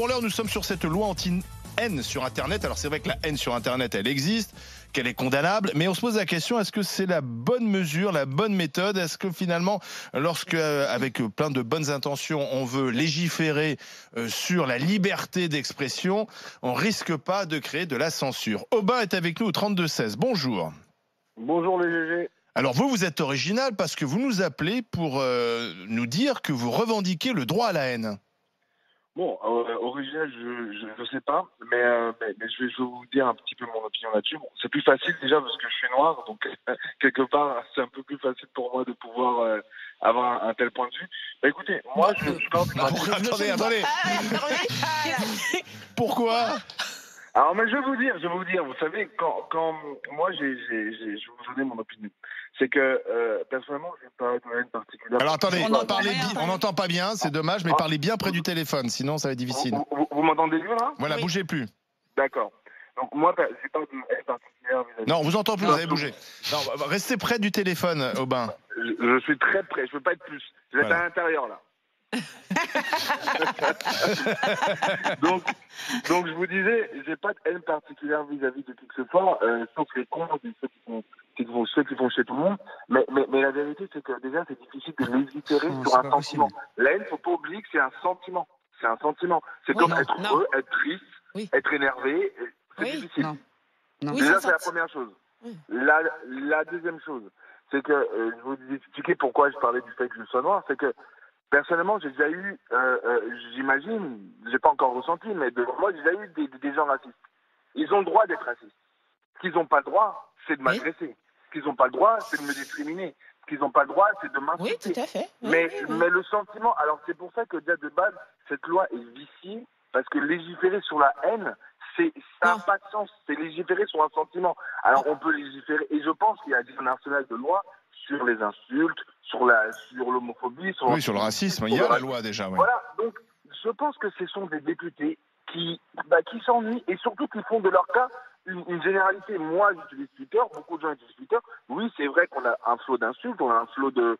pour l'heure, nous sommes sur cette loi anti-haine sur Internet. Alors c'est vrai que la haine sur Internet, elle existe, qu'elle est condamnable, mais on se pose la question, est-ce que c'est la bonne mesure, la bonne méthode? Est-ce que finalement, lorsque, avec plein de bonnes intentions, on veut légiférer sur la liberté d'expression, on risque pas de créer de la censure? Aubin est avec nous au 32-16. Bonjour. Bonjour les GG. Alors vous êtes original parce que vous nous appelez pour nous dire que vous revendiquez le droit à la haine. Bon, original, je sais pas, mais je vais vous dire un petit peu mon opinion là-dessus. Bon, c'est plus facile déjà parce que je suis noir, donc quelque part, c'est un peu plus facile pour moi de pouvoir avoir un tel point de vue. Bah écoutez, moi, je parle du Attendez. Pourquoi? Alors, mais je vais vous dire, vous savez, quand moi, je vais vous donner mon opinion. C'est que, personnellement, je n'ai pas de haine particulière. Alors, attendez, on n'entend pas bien, c'est dommage, mais parlez bien près du téléphone, sinon ça va être difficile. Vous m'entendez mieux, là? Voilà, Oui. Bougez plus. D'accord. Donc, moi, j'ai pas de haine particulière vis-à-vis. Non, on vous entend plus, vous allez bouger. Non, restez près du téléphone, Aubin. Je suis très près, je veux pas être plus. Je vais être à l'intérieur, là. donc je vous disais, j'ai pas de haine particulière vis-à-vis de qui que ce soit, sauf les cons et ceux qui font chez tout le monde. Mais la vérité, c'est que déjà, c'est difficile de légiférer sur un sentiment. La haine, faut pas oublier que c'est un sentiment. C'est un sentiment. C'est comme être heureux, être triste, être énervé. C'est difficile. Non. Déjà, c'est la première chose. Oui. La deuxième chose, c'est que je vous expliquer pourquoi je parlais du fait que je sois noir, c'est que personnellement, j'ai déjà eu, j'imagine, j'ai pas encore ressenti, mais moi, j'ai déjà eu des gens racistes. Ils ont le droit d'être racistes. Ce qu'ils n'ont pas le droit, c'est de m'agresser. Ce qu'ils n'ont pas le droit, c'est de me discriminer. Ce qu'ils n'ont pas le droit, c'est de m'insulter. Oui, tout à fait. Mais le sentiment, alors c'est pour ça que déjà de base, cette loi est viciée, parce que légiférer sur la haine, ça n'a pas de sens. C'est légiférer sur un sentiment. Alors on peut légiférer, et je pense qu'il y a un arsenal de lois sur les insultes, sur l'homophobie, sur le racisme, il y a la loi déjà. Oui. Voilà, donc je pense que ce sont des députés qui s'ennuient et surtout qui font de leur cas une généralité. Moi, j'utilise Twitter, beaucoup de gens utilisent Twitter. Oui, c'est vrai qu'on a un flot d'insultes, on a un flot de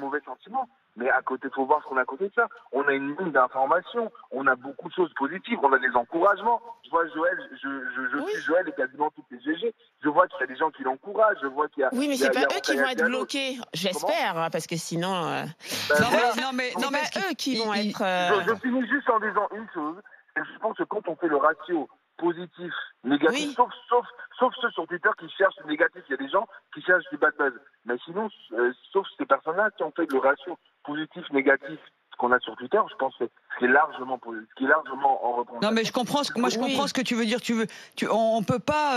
mauvais sentiments. Mais à côté, il faut voir ce qu'on a à côté de ça. On a une ligne d'information, on a beaucoup de choses positives, on a des encouragements. Je vois Joël, je suis Joël et quasiment toutes les GG. Je vois qu'il y a des gens qui l'encouragent, je vois qu'il y a... Oui, mais c'est pas eux qui vont être bloqués, j'espère, hein, parce que sinon... Non, mais eux qui vont être... Je finis juste en disant une chose. Je pense que quand on fait le ratio positif, négatif, sauf ceux sur Twitter qui cherchent du négatif, il y a des gens qui cherchent du bad buzz. Mais sinon, sauf ces personnes-là qui ont fait le ratio positif, négatif, ce qu'on a sur Twitter, je pense que c'est largement positif, ce qui est largement en représentation. Non, mais je comprends ce que tu veux dire. On peut pas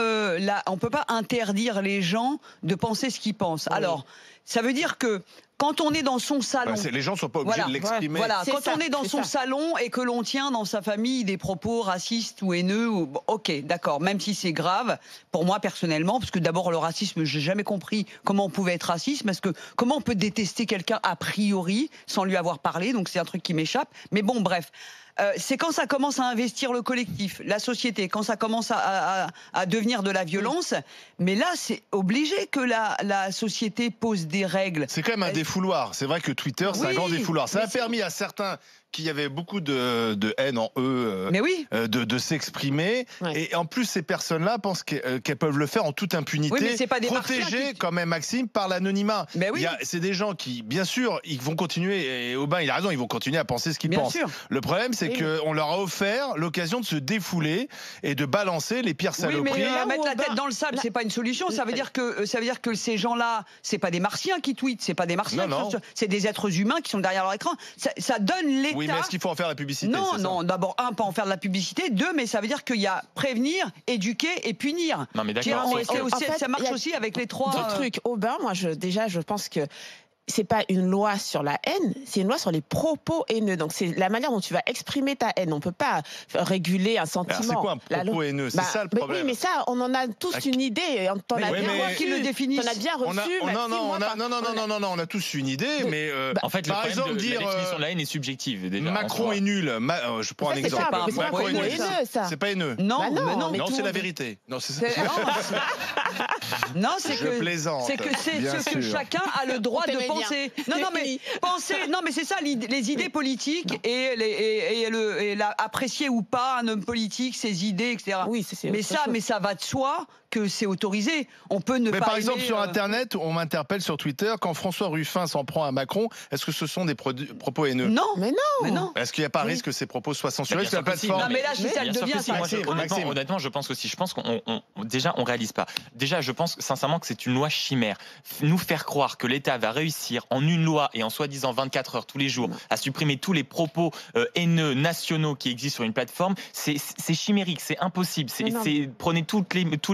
interdire les gens de penser ce qu'ils pensent. Alors, ça veut dire que quand on est dans son salon, les gens ne sont pas obligés de l'exprimer. Voilà, quand on est dans son salon et que l'on tient dans sa famille des propos racistes ou haineux, ok, d'accord, même si c'est grave, pour moi personnellement, parce que d'abord le racisme, j'ai jamais compris comment on pouvait être raciste, parce que comment on peut détester quelqu'un a priori sans lui avoir parlé, donc c'est un truc qui m'échappe. Mais bon, bref. C'est quand ça commence à investir le collectif, la société, quand ça commence à devenir de la violence. Mais là, c'est obligé que la société pose des règles. C'est quand même un défouloir. C'est vrai que Twitter, c'est un grand défouloir. Ça a permis à certains qui avaient beaucoup de haine en eux de s'exprimer. Ouais. Et en plus, ces personnes-là pensent qu'elles peuvent le faire en toute impunité. Oui, mais c'est pas des protégées quand même, Maxime, par l'anonymat. Oui. C'est des gens qui, bien sûr, ils vont continuer, et Aubin, il a raison, ils vont continuer à penser ce qu'ils pensent. Sûr. Le problème, c'est qu'on leur a offert l'occasion de se défouler et de balancer les pires saloperies. Oui, mais mettre la tête dans le sable, c'est pas une solution. Ça veut dire que ces gens-là, c'est pas des martiens qui tweetent, c'est pas des martiens, c'est des êtres humains qui sont derrière leur écran. Ça donne l'état. Oui, mais est-ce qu'il faut en faire la publicité? Non, d'abord, pas en faire de la publicité. Deux, mais ça veut dire qu'il y a prévenir, éduquer et punir. Non, mais d'accord. Ça marche aussi avec les trois. D'autres trucs. Aubin, moi, je pense que c'est pas une loi sur la haine, c'est une loi sur les propos haineux. Donc c'est la manière dont tu vas exprimer ta haine. On peut pas réguler un sentiment. C'est quoi un propos haineux? C'est ça le problème. Oui, mais ça, on en a tous une idée. T'en as bien reçu. T'en as bien reçu. Non, on a tous une idée, mais en fait, par exemple, dire la définition de la haine est subjective déjà. Macron est nul. Je prends un exemple. Macron est haineux, ça. C'est pas haineux. Non, c'est la vérité. Non, c'est non, c'est que chacun a le droit de penser pensez. Non, mais c'est ça, les idées politiques et apprécier ou pas un homme politique, ses idées, etc. Oui, mais ça va de soi que c'est autorisé. On peut ne pas. Par exemple, aimer, sur Internet, on m'interpelle sur Twitter quand François Ruffin s'en prend à Macron. Est-ce que ce sont des propos haineux? Non, mais non. Est-ce qu'il n'y a pas risque que ces propos soient censurés sur la Bien sûr que si. plateforme? Non, mais là, si ça le devient, ça. Honnêtement, je pense aussi. Je pense on réalise pas. Déjà, je pense sincèrement que c'est une loi chimère. Nous faire croire que l'État va réussir en une loi et en soi-disant 24 heures tous les jours à supprimer tous les propos haineux nationaux qui existent sur une plateforme, c'est chimérique, c'est impossible. Prenez tous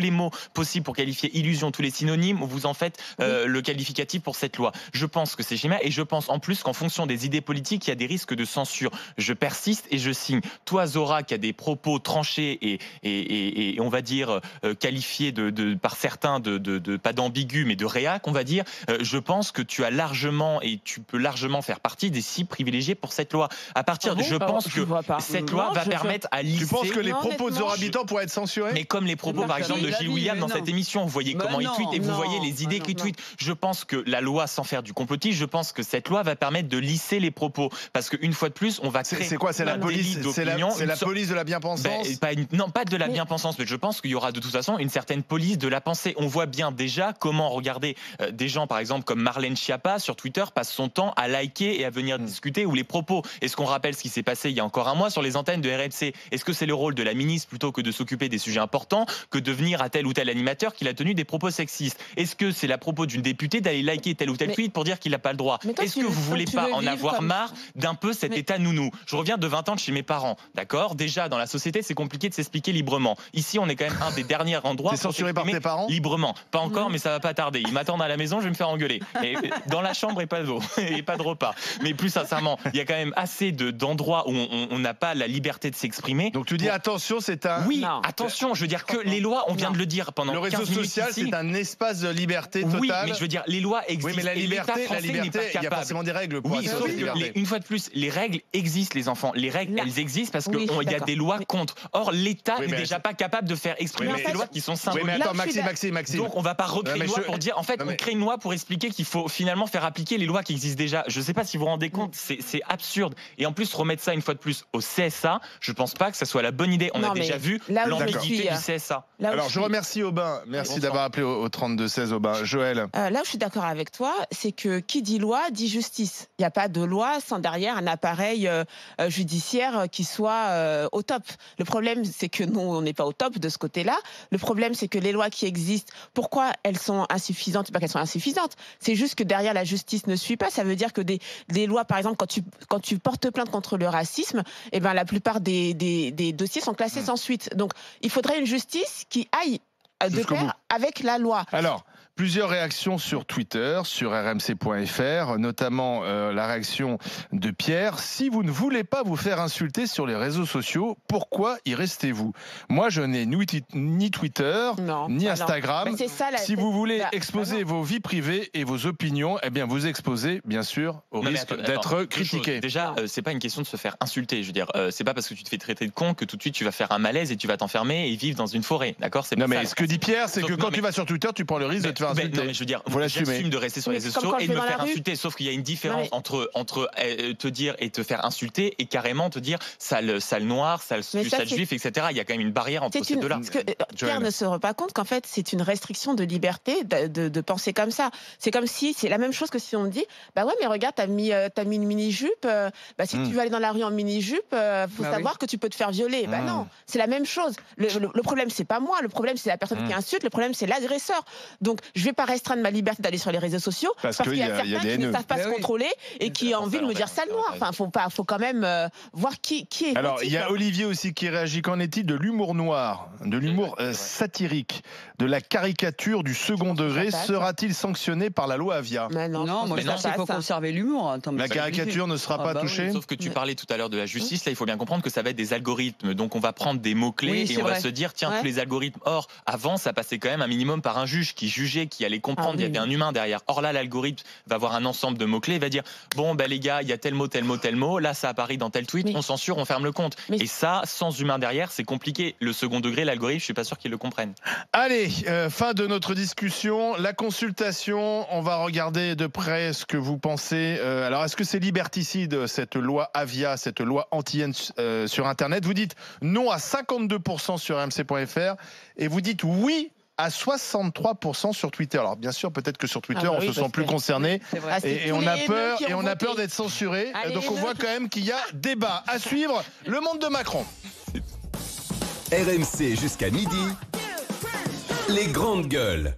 les mots possibles pour qualifier illusion, tous les synonymes, vous en faites le qualificatif pour cette loi. Je pense que c'est chimère et je pense en plus qu'en fonction des idées politiques, il y a des risques de censure. Je persiste et je signe. Toi, Zora, qui a des propos tranchés et on va dire qualifiés par certains de pas d'ambigu mais de réac, on va dire, je pense que tu as largement et tu peux largement faire partie des cibles privilégiés pour cette loi. À partir je pense que cette loi va permettre à lisser. Tu penses que les propos de Zora Habitant pourraient être censurés? Mais comme les propos par exemple de Gilles William dans cette émission, vous voyez comment il tweet et vous voyez les idées qu'il tweet. Je pense que la loi, sans faire du complotisme, je pense que cette loi va permettre de lisser les propos parce qu'une fois de plus, on va créer. C'est quoi? C'est la police? C'est la police de la bien-pensance? Non, pas de la bien-pensance, mais je pense qu'il y aura de toute façon une certaine police de la pensée. On voit bien déjà comment, regardez, des gens par exemple comme Marlène Schiappa sur Twitter passent son temps à liker et à venir discuter ou les propos. Est-ce qu'on rappelle ce qui s'est passé il y a encore un mois sur les antennes de RMC? Est-ce que c'est le rôle de la ministre plutôt que de s'occuper des sujets importants que de venir à tel ou tel animateur qu'il a tenu des propos sexistes? Est-ce que c'est la propos d'une députée d'aller liker tel ou tel tweet pour dire qu'il n'a pas le droit? Est-ce que vous voulez pas en avoir marre d'un peu cet état nounou? Je reviens de 20 ans de chez mes parents, d'accord? Déjà, dans la société, c'est compliqué de s'expliquer librement. Ici, on est quand même un des derniers endroits. T'es censuré par tes parents? Librement. Pas encore, mais ça va pas tarder. Ils m'attendent à la maison, je vais me faire engueuler. Et dans la chambre et pas d'eau, et pas de repas. Mais plus sincèrement, il y a quand même assez d'endroits où on n'a pas la liberté de s'exprimer. Donc tu dis attention, c'est un... Oui, attention, je veux dire que les lois, on vient de le dire pendant 15 minutes. Le réseau social, c'est un espace de liberté totale. Oui, mais je veux dire, les lois existent. Oui, mais la liberté, il y a forcément des règles pour assurer cette liberté. Une fois de plus, les règles existent, les enfants. Les règles, elles existent parce qu'il y a des lois contre. Or, l'État n'est déjà pas capable de faire exprimer ces lois qui sont symboliques. Oui, mais attends, Maxime. Donc, on va pas recréer une loi pour dire, en fait, on crée une loi pour expliquer qu'il faut finalement faire appliquer les lois qui existent déjà. Je sais pas si vous vous rendez compte, c'est absurde. Et en plus, remettre ça une fois de plus au CSA, je pense pas que ça soit la bonne idée. On a déjà vu l'ambiguïté du CSA. Alors, je remercie Aubin. Merci d'avoir appelé au 32-16, Aubin. Joël. Là où je suis d'accord avec toi, c'est que qui dit loi dit justice. Il n'y a pas de loi sans derrière un appareil judiciaire qui soit au top. Le problème, c'est que nous, on n'est pas au top de ce côté-là. Le problème, c'est que les lois qui existent, pourquoi elles sont insuffisantes? C'est pas qu'elles sont insuffisantes. C'est juste que derrière la justice ne suit pas. Ça veut dire que des lois, par exemple, quand tu portes plainte contre le racisme, eh ben, la plupart des dossiers sont classés sans suite. Donc, il faudrait une justice qui aille de pair avec la loi. Alors, plusieurs réactions sur Twitter, sur rmc.fr, notamment la réaction de Pierre. Si vous ne voulez pas vous faire insulter sur les réseaux sociaux, pourquoi y restez-vous? Moi, je n'ai ni Twitter, ni Instagram. Si vous voulez exposer vos vies privées et vos opinions, eh bien, vous exposez, bien sûr, au risque d'être critiqué. Déjà, c'est pas une question de se faire insulter. Je veux dire, c'est pas parce que tu te fais traiter de con que tout de suite tu vas faire un malaise et tu vas t'enfermer et vivre dans une forêt. D'accord? Non, mais ce que dit Pierre, c'est que quand tu vas sur Twitter, tu prends le risque de te faire insulter. Non, mais je veux dire, j'assume de rester sur les réseaux sociaux et de me faire insulter. Sauf qu'il y a une différence entre te dire et te faire insulter et carrément te dire sale noir, sale juif, etc. Il y a quand même une barrière entre ces deux-là. Pierre ne se rend pas compte qu'en fait, c'est une restriction de liberté de penser comme ça. C'est comme si, c'est la même chose que si on me dit, bah ouais, mais regarde, t'as mis une mini-jupe, si tu veux aller dans la rue en mini-jupe, faut savoir que tu peux te faire violer. Bah non, c'est la même chose. Le problème, c'est pas moi, le problème, c'est la personne qui insulte, le problème, c'est l'agresseur. Donc, je vais pas restreindre ma liberté d'aller sur les réseaux sociaux parce qu'il y a certains qui ne savent pas se contrôler et qui ont envie de me dire sale noir. Enfin, faut quand même voir qui est. Alors, il y a Olivier aussi qui réagit. Qu'en est-il de l'humour noir, de l'humour satirique, de la caricature du second degré? Sera-t-il sanctionné par la loi Avia? Non, moi je pense qu'il faut conserver l'humour. La caricature ne sera pas touchée. Sauf que tu parlais tout à l'heure de la justice. Là, il faut bien comprendre que ça va être des algorithmes. Donc, on va prendre des mots-clés et on va se dire, tiens, tous les algorithmes. Or, avant, ça passait quand même un minimum par un juge qui jugeait, mots-clés qui allaient comprendre, il y avait un humain derrière. Or là, l'algorithme va avoir un ensemble de mots-clés, il va dire bon, les gars, il y a tel mot, tel mot, tel mot, là ça apparaît dans tel tweet, on censure, on ferme le compte. Et ça, sans humain derrière, c'est compliqué. Le second degré, l'algorithme, je suis pas sûr qu'ils le comprennent. Allez, fin de notre discussion. La consultation, on va regarder de près ce que vous pensez. Alors, est-ce que c'est liberticide, cette loi Avia, cette loi anti-haine sur Internet? Vous dites non à 52% sur rmc.fr et vous dites oui à 63% sur Twitter. Alors bien sûr, peut-être que sur Twitter, on se sent plus concerné et on a peur d'être censuré. Donc on voit quand même qu'il y a débat. À suivre, le monde de Macron. RMC jusqu'à midi, les grandes gueules.